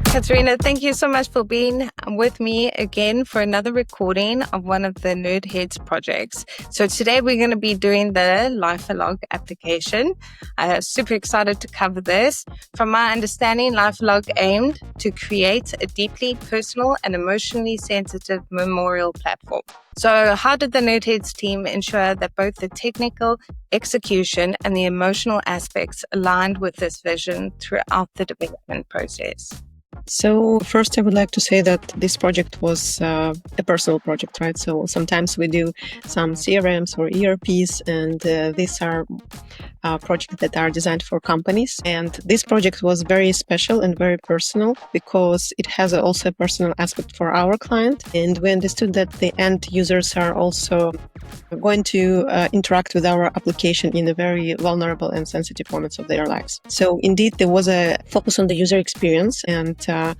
Katerina, thank you so much for being with me again for another recording of one of the NerdHeadz projects. So today we're going to be doing the LifaLog application. Super excited to cover this. From my understanding, LifaLog aimed to create a deeply personal and emotionally sensitive memorial platform. So how did the NerdHeadz team ensure that both the technical execution and the emotional aspects aligned with this vision throughout the development process? So first, I would like to say that this project was a personal project, right? So sometimes we do some CRMs or ERPs, and these are projects that are designed for companies. And this project was very special and very personal because it has also a personal aspect for our client. And we understood that the end users are also going to interact with our application in a very vulnerable and sensitive moments of their lives. So indeed, there was a focus on the user experience. And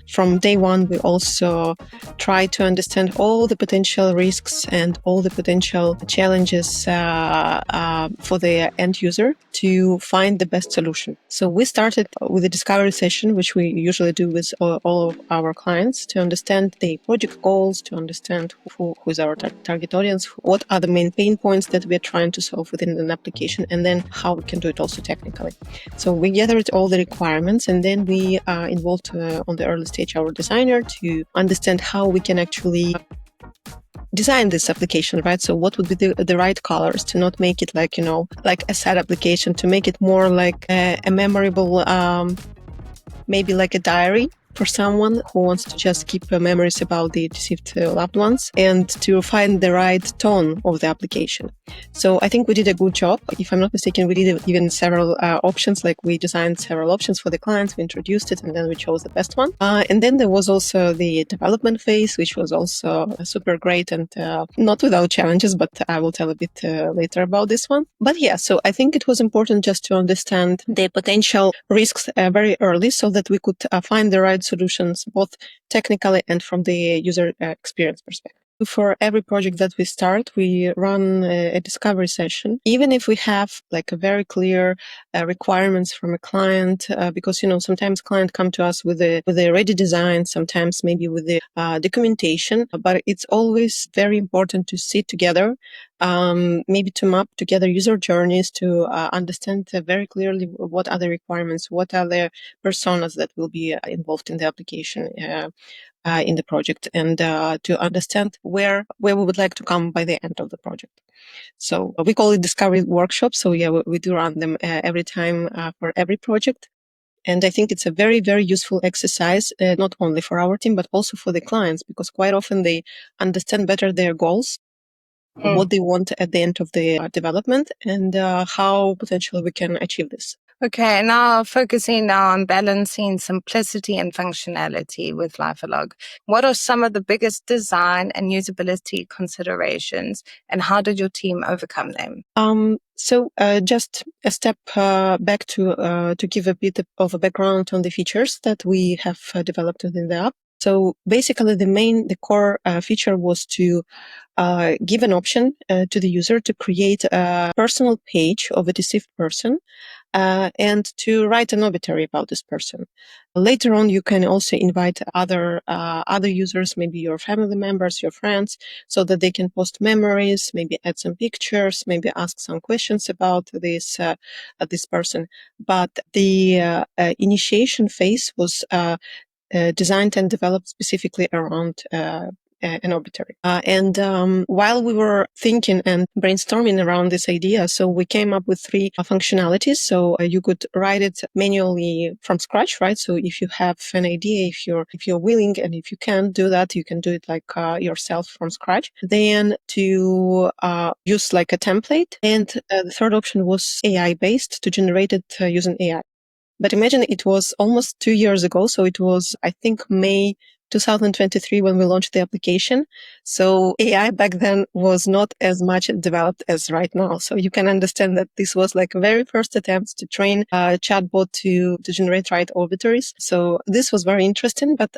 from day one, we also tried to understand all the potential risks and all the potential challenges for the end user to find the best solution. So we started with a discovery session, which we usually do with all of our clients, to understand the project goals, to understand who is our target audience, what are the main pain points that we're trying to solve within an application, and then how we can do it also technically. So we gathered all the requirements, and then we involved on the early stage our designer to understand how we can actually design this application, right? So what would be the right colors to not make it like a sad application, to make it more like a memorable, maybe like a diary for someone who wants to just keep memories about the deceased loved ones, and to find the right tone of the application. So I think we did a good job. If I'm not mistaken, we did even several options, like we designed several options for the clients, we introduced it, and then we chose the best one. And then there was also the development phase, which was also super great and not without challenges, but I will tell a bit later about this one. But yeah, so I think it was important just to understand the potential risks very early so that we could find the right solutions, both technically and from the user experience perspective. For every project that we start, we run a discovery session, even if we have like a very clear requirements from a client, because sometimes clients come to us with a ready design, sometimes maybe with the documentation, but it's always very important to sit together, maybe to map together user journeys, to understand very clearly what are the requirements, what are the personas that will be involved in the application in the project, and to understand where we would like to come by the end of the project. So we call it discovery workshops. So yeah, we do run them every time for every project. And I think it's a very, very useful exercise, not only for our team, but also for the clients, because quite often they understand better their goals, what they want at the end of the development, and how potentially we can achieve this. Okay, now focusing now on balancing simplicity and functionality with LifaLog. What are some of the biggest design and usability considerations, and how did your team overcome them? So just a step back to give a bit of a background on the features that we have developed within the app. So basically, the core feature was to give an option to the user to create a personal page of a deceased person and to write an obituary about this person. Later on, you can also invite other users, maybe your family members, your friends, so that they can post memories, maybe add some pictures, maybe ask some questions about this person. But the initiation phase was designed and developed specifically around an obituary. While we were thinking and brainstorming around this idea, so we came up with 3 functionalities. So you could write it manually from scratch, right? So if you have an idea, if you're willing, and if you can do that, you can do it like yourself from scratch. Then to use like a template. And the third option was AI based, to generate it using AI. But imagine it was almost 2 years ago. So it was, I think, May 2023 when we launched the application. So AI back then was not as much developed as right now. So you can understand that this was like very first attempts to train a chatbot to generate right obituaries. So this was very interesting. But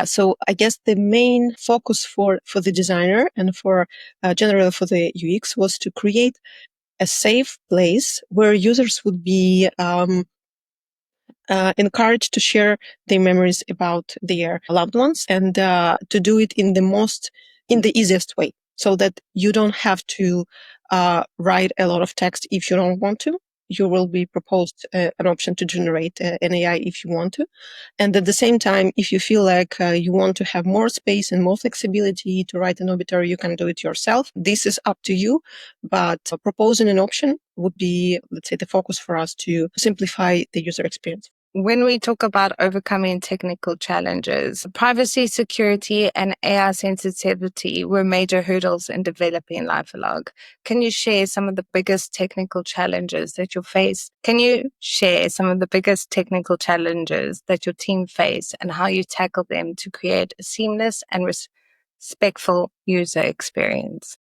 so I guess the main focus for the designer and for generally for the UX was to create a safe place where users would be encouraged to share their memories about their loved ones, and to do it in the easiest way, so that you don't have to write a lot of text if you don't want to. You will be proposed an option to generate an AI if you want to. And at the same time, if you feel like you want to have more space and more flexibility to write an obituary, you can do it yourself. This is up to you, but proposing an option would be, let's say, the focus for us to simplify the user experience. When we talk about overcoming technical challenges, privacy, security, and AI sensitivity were major hurdles in developing LifaLog. Can you share some of the biggest technical challenges that you face? Can you share some of the biggest technical challenges that your team face and how you tackle them to create a seamless and respectful user experience?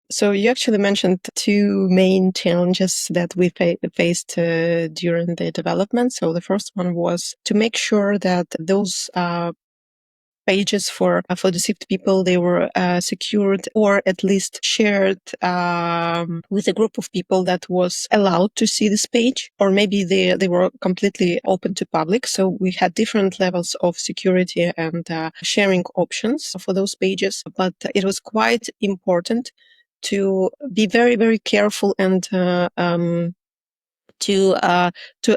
So you actually mentioned two main challenges that we faced during the development. So the first one was to make sure that those pages for deceased people, they were secured or at least shared with a group of people that was allowed to see this page, or maybe they were completely open to public. So we had different levels of security and sharing options for those pages, but it was quite important to be very, very careful and to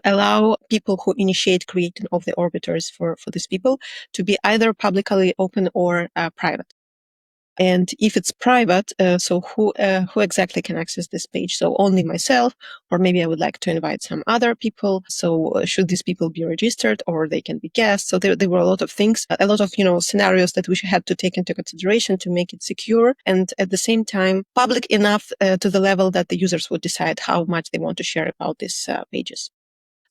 allow people who initiate creating of the obituaries for these people to be either publicly open or private. And if it's private, so who exactly can access this page? So only myself, or maybe I would like to invite some other people. So should these people be registered, or they can be guests? So there were a lot of things, a lot of scenarios that we had to take into consideration to make it secure, and at the same time public enough to the level that the users would decide how much they want to share about these pages.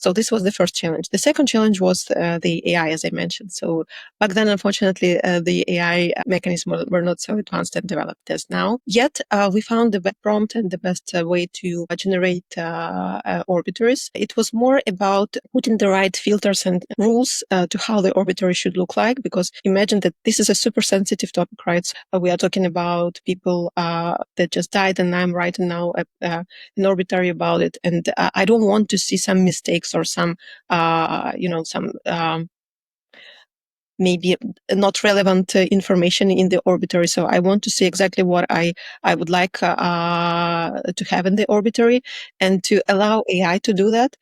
So this was the first challenge. The second challenge was the AI, as I mentioned. So back then, unfortunately, the AI mechanisms were not so advanced and developed as now. Yet we found the best prompt and the best way to generate obituaries. It was more about putting the right filters and rules to how the obituary should look like, because imagine that this is a super sensitive topic, right? So, we are talking about people that just died, and I'm writing now an obituary about it. And I don't want to see some mistakes or some, maybe not relevant information in the obituary. So I want to see exactly what I would like to have in the obituary, and to allow AI to do that.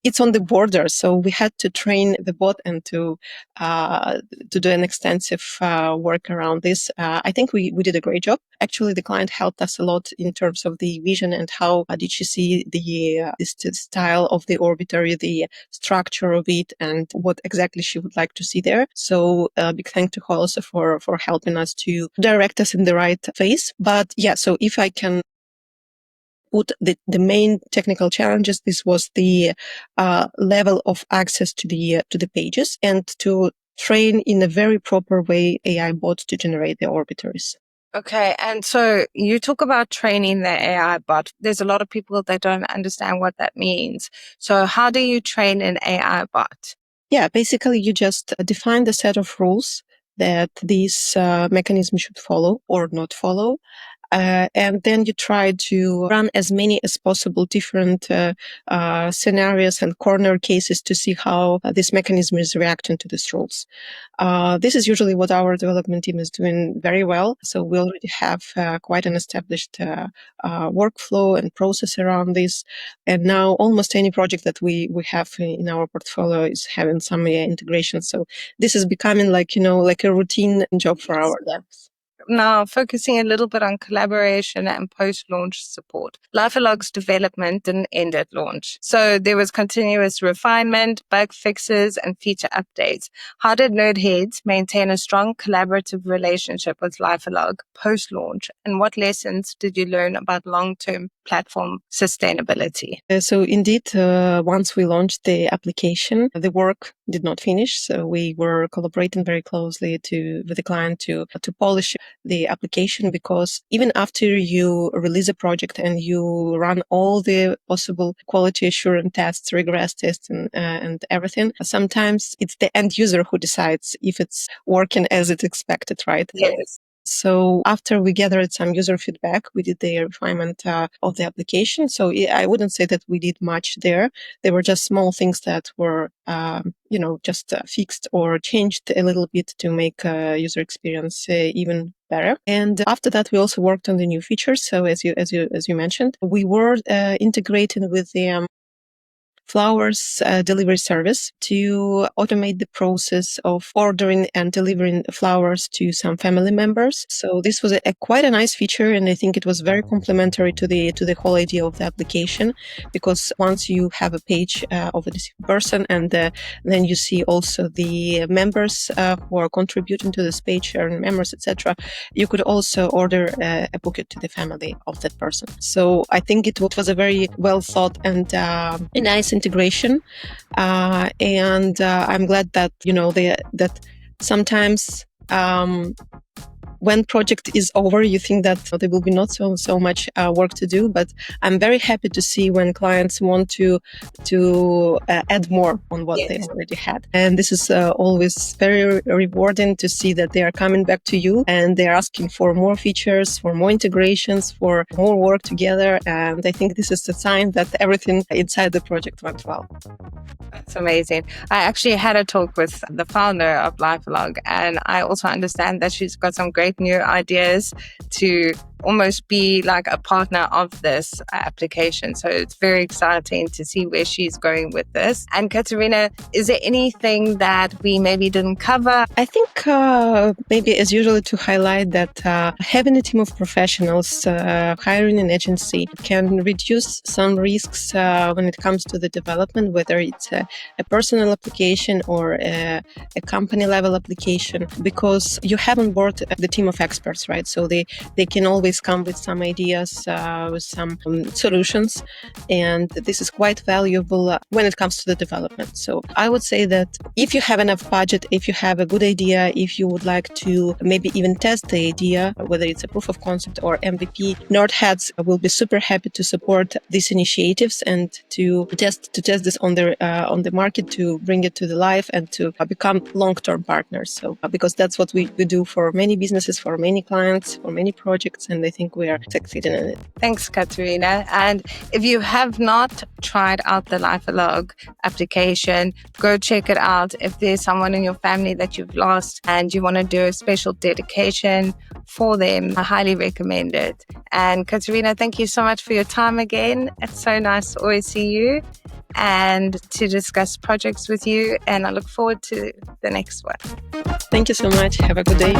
It's on the border, so we had to train the bot and to do an extensive work around this. I think we did a great job. Actually, the client helped us a lot in terms of the vision and how did she see the style of the obituary, the structure of it, and what exactly she would like to see there. So big thank to her also for helping us to direct us in the right phase. But yeah, so if I can put the main technical challenges, this was the level of access to the pages, and to train in a very proper way AI bots to generate the obituaries. Okay, and so you talk about training the AI bot. There's a lot of people that don't understand what that means. So how do you train an AI bot? Yeah, basically you just define the set of rules that these mechanisms should follow or not follow. And then you try to run as many as possible different scenarios and corner cases to see how this mechanism is reacting to these rules. This is usually what our development team is doing very well. So we already have quite an established workflow and process around this. And now almost any project that we have in our portfolio is having some AI integration. So this is becoming like a routine job for our devs. Now, focusing a little bit on collaboration and post-launch support. LifaLog's development didn't end at launch. So there was continuous refinement, bug fixes, and feature updates. How did NerdHeadz maintain a strong collaborative relationship with LifaLog post-launch? And what lessons did you learn about long-term platform sustainability? So indeed, once we launched the application, the work did not finish. So we were collaborating very closely with the client to polish the application, because even after you release a project and you run all the possible quality assurance tests, regress tests, and everything, sometimes it's the end user who decides if it's working as it's expected, right? Yes. So after we gathered some user feedback, we did the refinement of the application. So I wouldn't say that we did much there. There were just small things that were, just fixed or changed a little bit to make user experience even better. And after that, we also worked on the new features. So as you mentioned, we were integrating with the flowers delivery service to automate the process of ordering and delivering flowers to some family members. So this was quite a nice feature, and I think it was very complementary to the whole idea of the application, because once you have a page of a deceased person, and then you see also the members who are contributing to this page, and members, etc., you could also order a bouquet to the family of that person. So I think it was a very well thought and a nice integration, and I'm glad that that sometimes when project is over, you think that there will be not so much work to do, but I'm very happy to see when clients want to add more on what they already had. And this is always very rewarding to see that they are coming back to you and they are asking for more features, for more integrations, for more work together. And I think this is a sign that everything inside the project went well. That's amazing. I actually had a talk with the founder of LifaLog, and I also understand that she's got some great new ideas to almost be like a partner of this application. So it's very exciting to see where she's going with this. And Katerina, is there anything that we maybe didn't cover? I think maybe as usual to highlight that having a team of professionals, hiring an agency can reduce some risks when it comes to the development, whether it's a personal application or a company level application, because you have on board the team of experts, right? So they can always come with some ideas, with some solutions, and this is quite valuable when it comes to the development. So I would say that if you have enough budget, if you have a good idea, if you would like to maybe even test the idea, whether it's a proof of concept or MVP, NerdHeadz will be super happy to support these initiatives and to test this on the market, to bring it to the life and to become long-term partners. So because that's what we do for many businesses, for many clients, for many projects, and I think we are succeeding in it. Thanks, Katerina. And if you have not tried out the LifaLog application, go check it out. If there's someone in your family that you've lost and you want to do a special dedication for them, I highly recommend it. And Katerina, thank you so much for your time again. It's so nice to always see you and to discuss projects with you. And I look forward to the next one. Thank you so much. Have a good day.